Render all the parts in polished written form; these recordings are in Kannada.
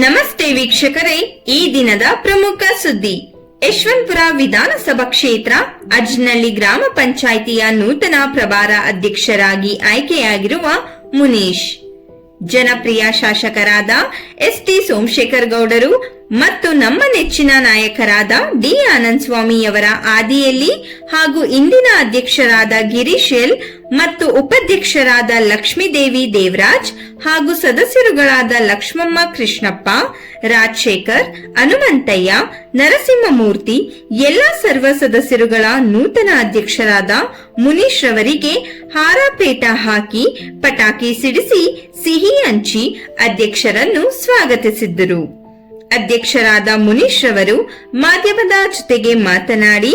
ನಮಸ್ತೆ ವೀಕ್ಷಕರೇ, ಈ ದಿನದ ಪ್ರಮುಖ ಸುದ್ದಿ. ಯಶವಂತಪುರ ವಿಧಾನಸಭಾ ಕ್ಷೇತ್ರ ಅಜ್ನಳ್ಳಿ ಗ್ರಾಮ ಪಂಚಾಯಿತಿಯ ನೂತನ ಪ್ರಭಾರ ಅಧ್ಯಕ್ಷರಾಗಿ ಆಯ್ಕೆಯಾಗಿರುವ ಮುನೀಶ್, ಜನಪ್ರಿಯ ಶಾಸಕರಾದ ಎಸ್.ಟಿ. ಸೋಮಶೇಖರ್ ಗೌಡರು ಮತ್ತು ನಮ್ಮ ನೆಚ್ಚಿನ ನಾಯಕರಾದ ಡಿ. ಆನಂದ್ ಸ್ವಾಮಿಯವರ ಆದಿಯಲ್ಲಿ ಹಾಗೂ ಇಂದಿನ ಅಧ್ಯಕ್ಷರಾದ ಗಿರೀಶ್ ಎಲ್ ಮತ್ತು ಉಪಾಧ್ಯಕ್ಷರಾದ ಲಕ್ಷ್ಮೀದೇವಿ ದೇವರಾಜ್ ಹಾಗೂ ಸದಸ್ಯರುಗಳಾದ ಲಕ್ಷ್ಮಮ್ಮ ಕೃಷ್ಣಪ್ಪ, ರಾಜಶೇಖರ್, ಹನುಮಂತಯ್ಯ, ನರಸಿಂಹಮೂರ್ತಿ ಎಲ್ಲ ಸರ್ವ ಸದಸ್ಯರುಗಳ ನೂತನ ಅಧ್ಯಕ್ಷರಾದ ಮುನೀಶ್ ರವರಿಗೆ ಹಾರಪೇಟ ಹಾಕಿ ಪಟಾಕಿ ಸಿಡಿಸಿ ಸಿಹಿ ಹಂಚಿ ಅಧ್ಯಕ್ಷರನ್ನು ಸ್ವಾಗತಿಸಿದ್ದರು. ಅಧ್ಯಕ್ಷರಾದ ಮುನೀಶ್ ರವರು ಮಾಧ್ಯಮದ ಜೊತೆಗೆ ಮಾತನಾಡಿ,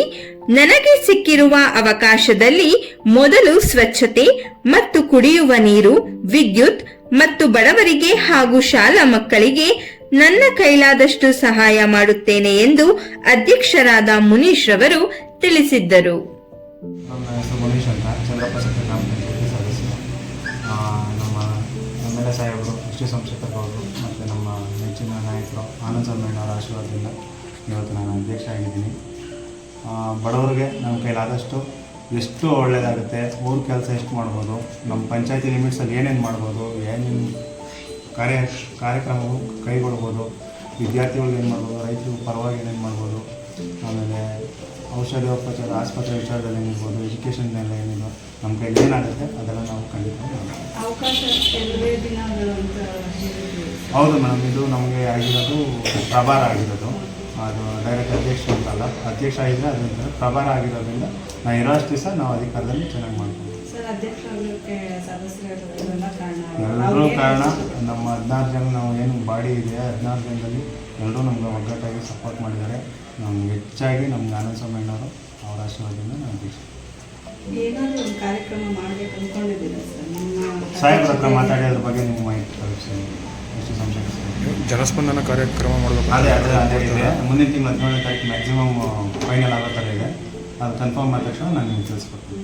ನನಗೆ ಸಿಕ್ಕಿರುವ ಅವಕಾಶದಲ್ಲಿ ಮೊದಲು ಸ್ವಚ್ಛತೆ ಮತ್ತು ಕುಡಿಯುವ ನೀರು, ವಿದ್ಯುತ್ ಮತ್ತು ಬಡವರಿಗೆ ಹಾಗೂ ಶಾಲಾ ಮಕ್ಕಳಿಗೆ ನನ್ನ ಕೈಲಾದಷ್ಟು ಸಹಾಯ ಮಾಡುತ್ತೇನೆ ಎಂದು ಅಧ್ಯಕ್ಷರಾದ ಮುನೀಶ್ ರವರು ತಿಳಿಸಿದ್ದರು. ಸಾಹೇಬರು ಎಸ್.ಟಿ. ಸೋಮಶೇಖರ್ ಗೌಡರು ಮತ್ತು ನಮ್ಮ ನೆಚ್ಚಿನ ನಾಯಕರು ಆನಂದ್ ಸ್ವಾಮಿಯವರ ಆಶೀರ್ವಾದದಿಂದ ಇವತ್ತು ನಾನು ಅಧ್ಯಕ್ಷ ಆಗಿದ್ದೀನಿ. ಬಡವರಿಗೆ ನಮ್ಮ ಕೈಲಾದಷ್ಟು ಎಷ್ಟು ಒಳ್ಳೆಯದಾಗುತ್ತೆ, ಊರ ಕೆಲಸ ಎಷ್ಟು ಮಾಡ್ಬೋದು, ನಮ್ಮ ಪಂಚಾಯತಿ ಲಿಮಿಟ್ಸಲ್ಲಿ ಏನೇನು ಮಾಡ್ಬೋದು, ಏನೇನು ಕಾರ್ಯಕ್ರಮವು ಕೈಗೊಳ್ಬೋದು, ವಿದ್ಯಾರ್ಥಿಗಳಿಗೆ ಏನು ಮಾಡ್ಬೋದು, ರೈತರು ಪರವಾಗಿ ಏನೇನು ಮಾಡ್ಬೋದು, ಆಮೇಲೆ ಔಷಧೋಪಚಾರ ಆಸ್ಪತ್ರೆ ವಿಚಾರದಲ್ಲಿ ಏನಿರ್ಬೋದು, ಎಜುಕೇಷನ್ನೆಲ್ಲ ಏನಿದೆ ನಮ್ಮ ಕೈಲಿ ಏನಾಗುತ್ತೆ ಅದೆಲ್ಲ ನಾವು ಖಂಡಿತ ಹೌದು ಮೇಡಮ್. ಇದು ನಮಗೆ ಆಗಿರೋದು ಪ್ರಭಾರ ಆಗಿರೋದು, ಅದು ಡೈರೆಕ್ಟ್ ಅಧ್ಯಕ್ಷ ಅಂತಲ್ಲ, ಅಧ್ಯಕ್ಷ ಆಗಿದ್ರೆ ಅದರಿಂದ ಪ್ರಭಾರ ಆಗಿರೋದ್ರಿಂದ ನಾವು ಇರೋಷ್ಟು ದಿವಸ ನಾವು ಅಧಿಕಾರದಲ್ಲಿ ಚೆನ್ನಾಗಿ ಮಾಡ್ತೀವಿ. ಎಲ್ಲರೂ ಕಾರಣ ನಮ್ಮ 16 ಜನ, ನಾವು ಏನು ಬಾಡಿ ಇದೆ 16 ಜನದಲ್ಲಿ ಎಲ್ಲರೂ ನಮ್ಗೆ ಒಗ್ಗಟ್ಟಾಗಿ ಸಪೋರ್ಟ್ ಮಾಡಿದ್ದಾರೆ. ನಮ್ಗೆ ಹೆಚ್ಚಾಗಿ ನಮ್ಗೆ ಆನಂದ್ ಸ್ವಾಮಿಯವರು ಅವರ ಆಶೀರ್ವಾದದಿಂದ ನಾವು ಅಧ್ಯಕ್ಷ. ಸಾಹೇಬ್ರ ಹತ್ರ ಮಾತಾಡಿ ಅದ್ರ ಬಗ್ಗೆ ನಿಮ್ಮ ಮಾಹಿತಿ ತಲುಪಿಸಿ. ಜನಸ್ಪಂದನ ಕಾರ್ಯಕ್ರಮ ಮಾಡಬೇಕು. ಅದೇ ಇದೆ, ಮುಂದಿನ ತಿಂಗಳು 17ನೇ ತಾರೀಕು ಮ್ಯಾಕ್ಸಿಮಮ್ ಫೈನಲ್ ಆಗೋ ಥರ ಇದೆ. ಅದು ಕನ್ಫರ್ಮ್ ಆದ ತಕ್ಷಣ ನಾನು ನಿಮ್ಗೆ ತಿಳಿಸ್ಕೊಡ್ತೀನಿ.